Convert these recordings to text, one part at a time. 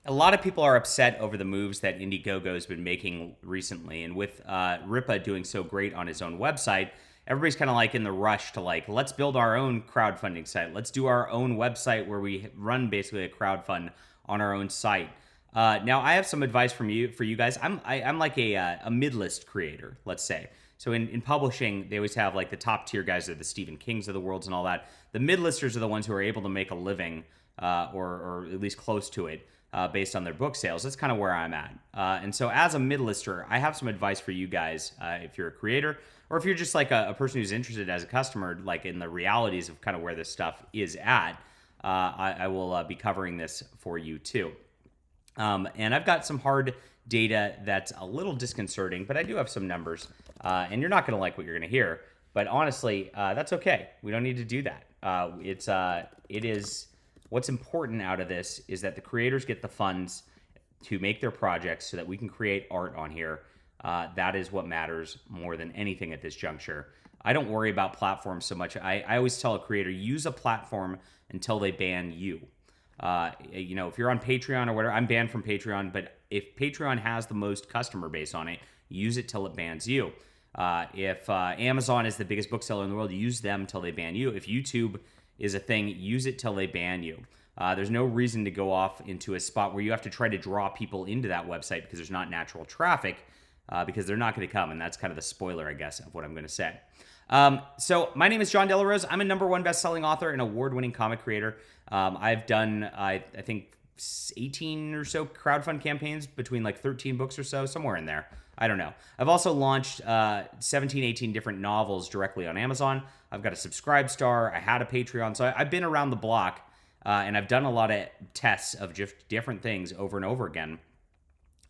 A lot of people are upset over the moves that Indiegogo's been making recently, and with Ripa doing so great on his own website, everybody's kind of like in the rush to like, let's build our own crowdfunding site. Let's do our own website where we run basically a crowdfund on our own site. Now, I have some advice from you for you guys. I'm like a mid list creator, let's say. So in publishing, they always have like the top tier guys are the Stephen Kings of the worlds and all that. The mid listers are the ones who are able to make a living or at least close to it based on their book sales. That's kind of where I'm at. And so as a mid-lister, I have some advice for you guys if you're a creator or if you're just like a person who's interested as a customer, like in the realities of kind of where this stuff is at. I will be covering this for you too. And I've got some hard data that's a little disconcerting, but I do have some numbers. And you're not going to like what you're going to hear. But honestly, that's okay. We don't need to do that. It is what's important out of this is that the creators get the funds to make their projects so that we can create art on here. That is what matters more than anything at this juncture. I don't worry about platforms so much. I always tell a creator, use a platform until they ban you. If you're on Patreon or whatever, I'm banned from Patreon, but if Patreon has the most customer base on it, use it till it bans you. If Amazon is the biggest bookseller in the world, use them till they ban you. If YouTube is a thing, use it till they ban you. There's no reason to go off into a spot where you have to try to draw people into that website because there's not natural traffic, because they're not going to come. And that's kind of the spoiler, I guess, of what I'm going to say. So my name is John Delarose. I'm a #1 best-selling author and award-winning comic creator. I've done, I think, 18 or so crowdfund campaigns between like 13 books or so, somewhere in there. I don't know. I've also launched 17, 18 different novels directly on Amazon. I've got a Subscribe Star. I had a Patreon. So I've been around the block, and I've done a lot of tests of just different things over and over again.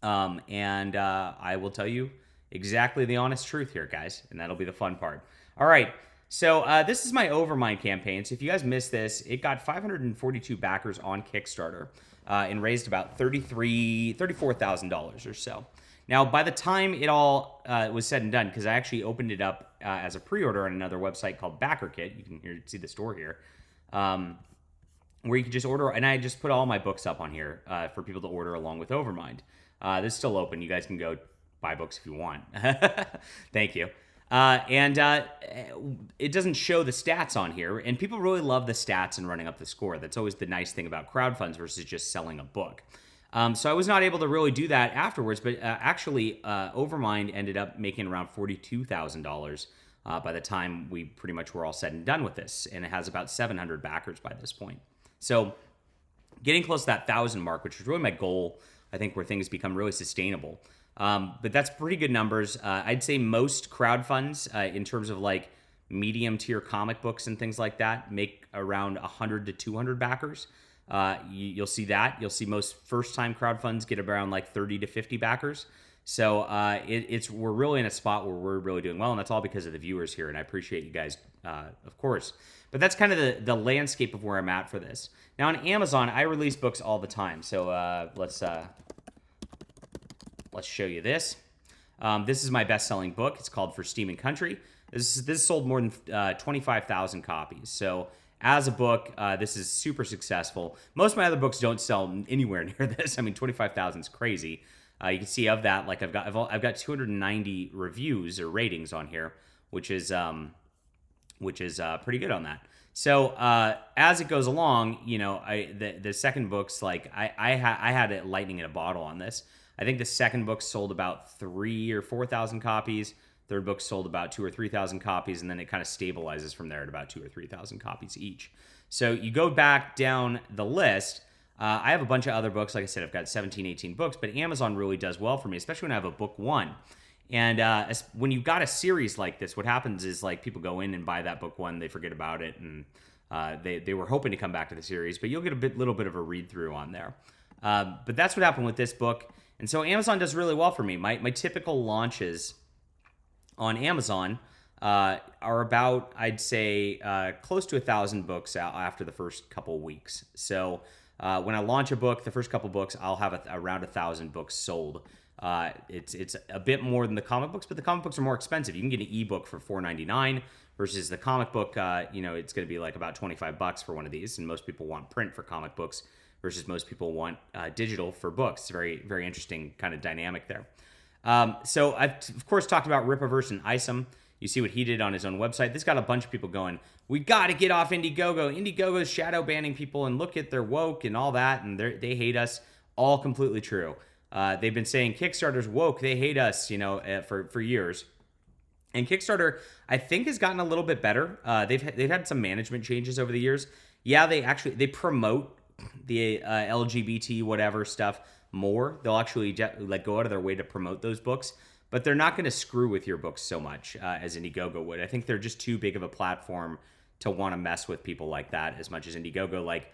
I will tell you exactly the honest truth here, guys, and that'll be the fun part. All right. So this is my Overmind campaign. So if you guys missed this, it got 542 backers on Kickstarter and raised about $34,000 or so. Now, by the time it all was said and done, because I actually opened it up as a pre-order on another website called BackerKit, you can see the store here, where you can just order, and I just put all my books up on here for people to order along with Overmind. This is still open. You guys can go buy books if you want. Thank you. It doesn't show the stats on here, and people really love the stats and running up the score. That's always the nice thing about crowdfunds versus just selling a book. So I was not able to really do that afterwards, but actually, Overmind ended up making around $42,000 by the time we pretty much were all said and done with this, and it has about 700 backers by this point. So getting close to that 1,000 mark, which was really my goal, I think, where things become really sustainable. But that's pretty good numbers. I'd say most crowdfunds, in terms of like medium tier comic books and things like that, make around 100 to 200 backers. You'll see that. You'll see most first-time crowdfunds get around like 30 to 50 backers. So we're really in a spot where we're really doing well, and that's all because of the viewers here, and I appreciate you guys, of course. But that's kind of the landscape of where I'm at for this. Now, on Amazon, I release books all the time. So let's show you this. This is my best-selling book. It's called For Steam and Country. This sold more than 25,000 copies. So as a book, this is super successful. Most of my other books don't sell anywhere near this. I mean, 25,000 is crazy. You can see of that, like I've got 290 reviews or ratings on here, which is pretty good on that. So as it goes along, the second book's like I had it lightning in a bottle on this. I think the second book sold about 3,000 or 4,000 copies. Third book sold about 2,000 or 3,000 copies, and then it kind of stabilizes from there at about 2,000 or 3,000 copies each. So you go back down the list. I have a bunch of other books. Like I said, I've got 17, 18 books, but Amazon really does well for me, especially when I have a book one. And when you've got a series like this, what happens is like people go in and buy that book one, they forget about it, and they were hoping to come back to the series, but you'll get a little bit of a read through on there. But that's what happened with this book. And so Amazon does really well for me. My typical launches on Amazon are about, I'd say, close to 1,000 books out after the first couple weeks. So when I launch a book, the first couple books, I'll have around 1,000 books sold. It's a bit more than the comic books, but the comic books are more expensive. You can get an ebook for $4.99 versus the comic book. It's going to be like about $25 for one of these, and most people want print for comic books versus most people want digital for books. It's a very, very interesting kind of dynamic there. So I've, of course, talked about Rippaverse and Isom. You see what he did on his own website. This got a bunch of people going, we got to get off Indiegogo. Indiegogo's shadow banning people, and look at their woke and all that, and they hate us. All completely true. They've been saying Kickstarter's woke. They hate us, for years. And Kickstarter, I think, has gotten a little bit better. They've had some management changes over the years. Yeah, they promote the LGBT whatever stuff more. They'll actually go out of their way to promote those books, but they're not going to screw with your books so much as Indiegogo would. I think they're just too big of a platform to want to mess with people like that as much as Indiegogo. Like,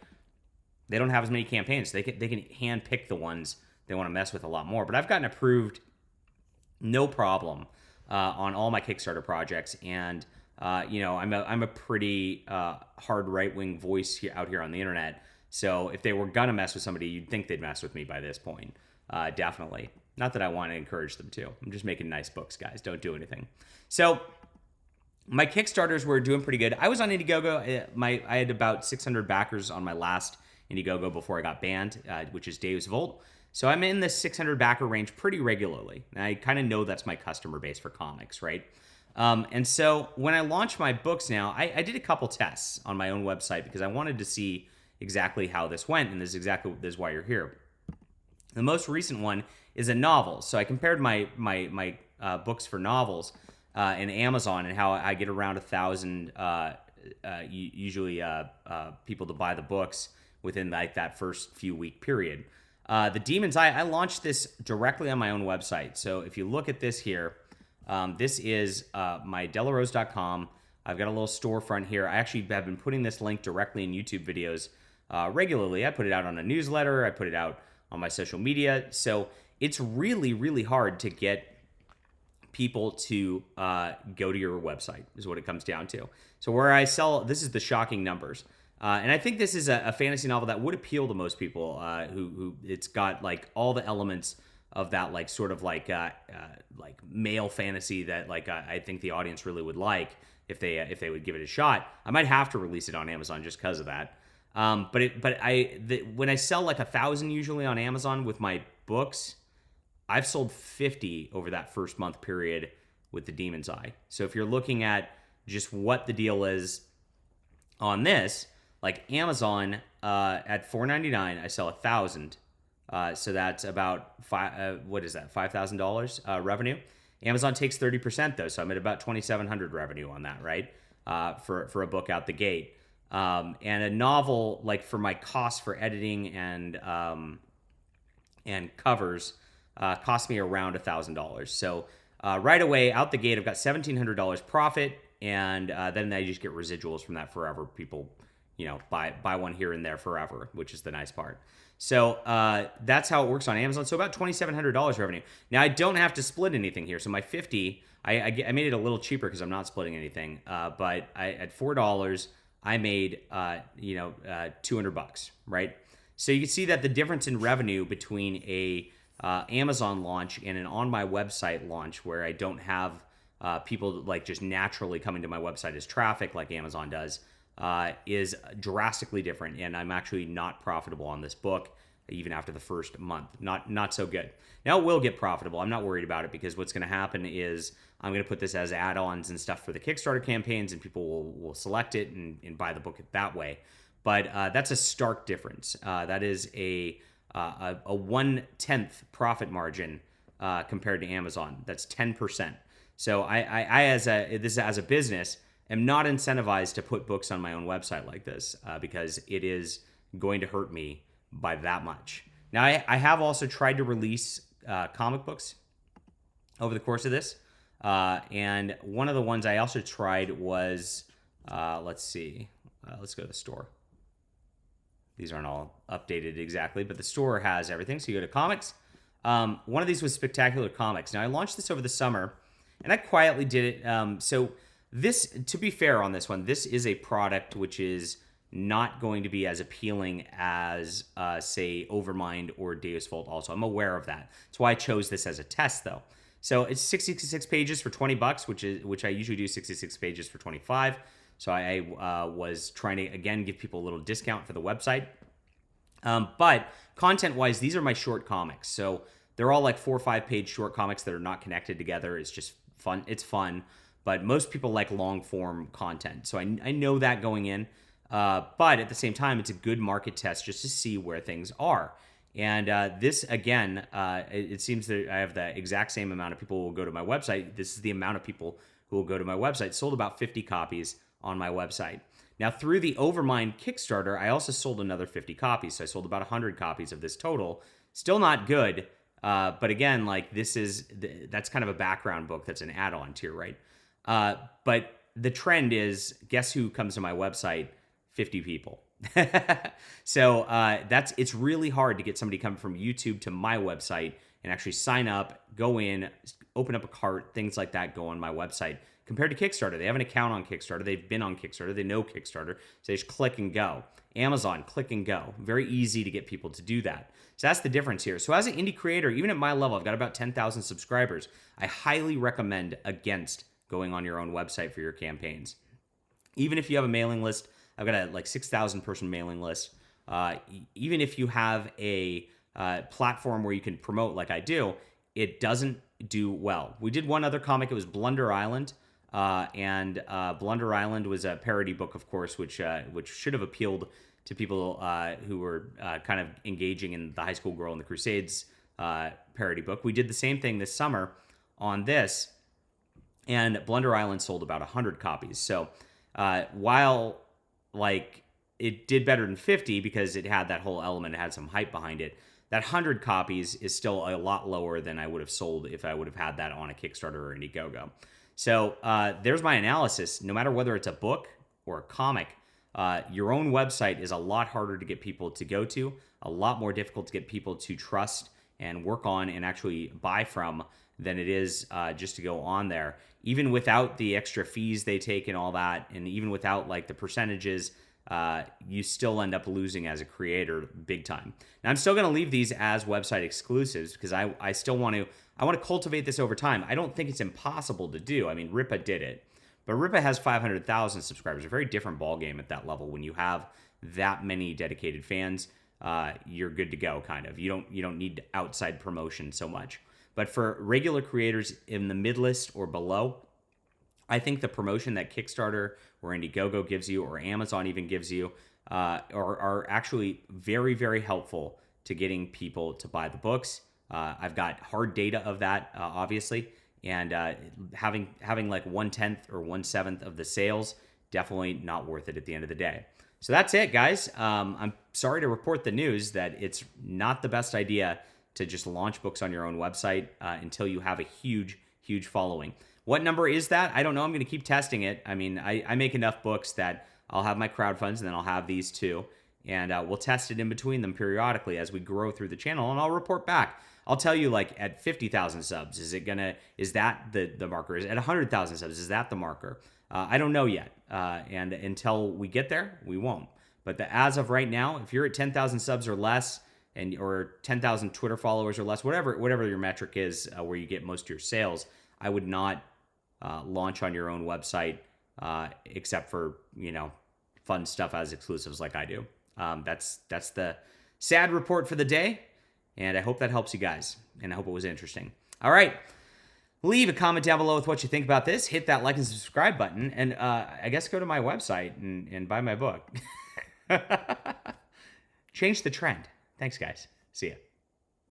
they don't have as many campaigns. They can hand pick the ones they want to mess with a lot more. But I've gotten approved no problem on all my Kickstarter projects, and I'm a pretty hard right-wing voice out here on the internet. So if they were gonna mess with somebody, you'd think they'd mess with me by this point. Definitely. Not that I want to encourage them to. I'm just making nice books, guys. Don't do anything. So my Kickstarters were doing pretty good. I was on Indiegogo. I had about 600 backers on my last Indiegogo before I got banned, which is Deus Volt. So I'm in the 600 backer range pretty regularly. And I kind of know that's my customer base for comics, right? And so when I launched my books now, I did a couple tests on my own website because I wanted to see exactly how this went, and this is why you're here. The most recent one is a novel. So I compared my books for novels in Amazon and how I get around 1,000 usually people to buy the books within like that first few week period. The Demon's Eye, I launched this directly on my own website. So if you look at this here, this is my delarose.com. I've got a little storefront here. I actually have been putting this link directly in YouTube videos regularly. I put it out on a newsletter. I put it out on my social media. So it's really, really hard to get people to go to your website is what it comes down to. So where I sell, this is the shocking numbers. And I think this is a fantasy novel that would appeal to most people who it's got like all the elements of that like sort of like male fantasy that like I think the audience really would like if they would give it a shot. I might have to release it on Amazon just because of that. When I sell like 1,000 usually on Amazon with my books, I've sold 50 over that first month period with the Demon's Eye. So if you're looking at just what the deal is on this, like Amazon at $4.99, I sell 1,000. So that's about $5,000 revenue. Amazon takes 30% though, so I'm at about $2,700 revenue on that, right? For a book out the gate, and a novel, like for my costs for editing and covers, cost me around $1,000. So right away out the gate, I've got $1,700 profit, and then I just get residuals from that forever. People, buy one here and there forever, which is the nice part. So that's how it works on Amazon. So about $2,700 revenue. Now I don't have to split anything here. So my 50, I made it a little cheaper because I'm not splitting anything. But at $4, I made $200, right? So you can see that the difference in revenue between a Amazon launch and an on my website launch, where I don't have people like just naturally coming to my website as traffic like Amazon does, is drastically different, and I'm actually not profitable on this book even after the first month. Not so good. Now it will get profitable. I'm not worried about it, because what's going to happen is I'm going to put this as add-ons and stuff for the Kickstarter campaigns, and people will select it and buy the book that way. But that's a stark difference. That is a 1/10 profit margin compared to Amazon. That's 10%. So I as a business, am not incentivized to put books on my own website like this because it is going to hurt me by that much. Now, I have also tried to release comic books over the course of this. And one of the ones I also tried was, let's see. Let's go to the store. These aren't all updated exactly, but the store has everything. So you go to comics. One of these was Spectacular Comics. Now, I launched this over the summer, and I quietly did it. So this, to be fair on this one, this is a product which is not going to be as appealing as, say, Overmind or Deus Volt also. I'm aware of that. That's why I chose this as a test, though. So it's 66 pages for $20, which I usually do 66 pages for $25. So I was trying to, again, give people a little discount for the website. But content-wise, these are my short comics. So they're all like 4 or 5 page short comics that are not connected together. It's just fun. It's fun. But most people like long form content. So I know that going in. But at the same time, it's a good market test just to see where things are. And this, again, it seems that I have the exact same amount of people who will go to my website. This is the amount of people who will go to my website. Sold about 50 copies on my website. Now, through the Overmind Kickstarter, I also sold another 50 copies. So I sold about 100 copies of this total. Still not good. But again, like that's kind of a background book. That's an add-on tier, right? But the trend is, guess who comes to my website? 50 people. So it's really hard to get somebody coming from YouTube to my website and actually sign up, go in, open up a cart, things like that go on my website. Compared to Kickstarter, they have an account on Kickstarter. They've been on Kickstarter. They know Kickstarter. So they just click and go. Amazon, click and go. Very easy to get people to do that. So that's the difference here. So as an indie creator, even at my level, I've got about 10,000 subscribers. I highly recommend against going on your own website for your campaigns. Even if you have a mailing list, I've got a like 6,000 person mailing list. Even if you have a platform where you can promote like I do, it doesn't do well. We did one other comic. It was Blunder Island. And Blunder Island was a parody book, of course, which should have appealed to people who were kind of engaging in the High School Girl and the Crusades parody book. We did the same thing this summer on this, and Blunder Island sold about 100 copies. So while like it did better than 50 because it had that whole element, it had some hype behind it, that 100 copies is still a lot lower than I would have sold if I would have had that on a Kickstarter or Indiegogo. So there's my analysis. No matter whether it's a book or a comic, your own website is a lot harder to get people to go to, a lot more difficult to get people to trust and work on and actually buy from than it is just to go on there. Even without the extra fees they take and all that, and even without like the percentages, you still end up losing as a creator big time. Now, I'm still going to leave these as website exclusives because I still want to cultivate this over time. I don't think it's impossible to do. I mean, Ripa did it, but Ripa has 500,000 subscribers. A very different ballgame at that level. When you have that many dedicated fans, you're good to go. Kind of. You don't need outside promotion so much. But for regular creators in the mid-list or below, I think the promotion that Kickstarter or Indiegogo gives you, or Amazon even gives you, are actually very, very helpful to getting people to buy the books. I've got hard data of that, obviously, and having like 1/10 or 1/7 of the sales, definitely not worth it at the end of the day. So that's it, guys. I'm sorry to report the news that it's not the best idea to just launch books on your own website until you have a huge, huge following. What number is that? I don't know. I'm going to keep testing it. I mean, I make enough books that I'll have my crowdfunds and then I'll have these too. And we'll test it in between them periodically as we grow through the channel, and I'll report back. I'll tell you, like, at 50,000 subs, is that the marker? Is at 100,000 subs, is that the marker? I don't know yet. And until we get there, we won't. But as of right now, if you're at 10,000 subs or less, or 10,000 Twitter followers or less, whatever your metric is, where you get most of your sales, I would not launch on your own website, except for, fun stuff as exclusives like I do. That's the sad report for the day, and I hope that helps you guys, and I hope it was interesting. All right, leave a comment down below with what you think about this. Hit that like and subscribe button, and I guess go to my website and buy my book. Change the trend. Thanks, guys. See ya.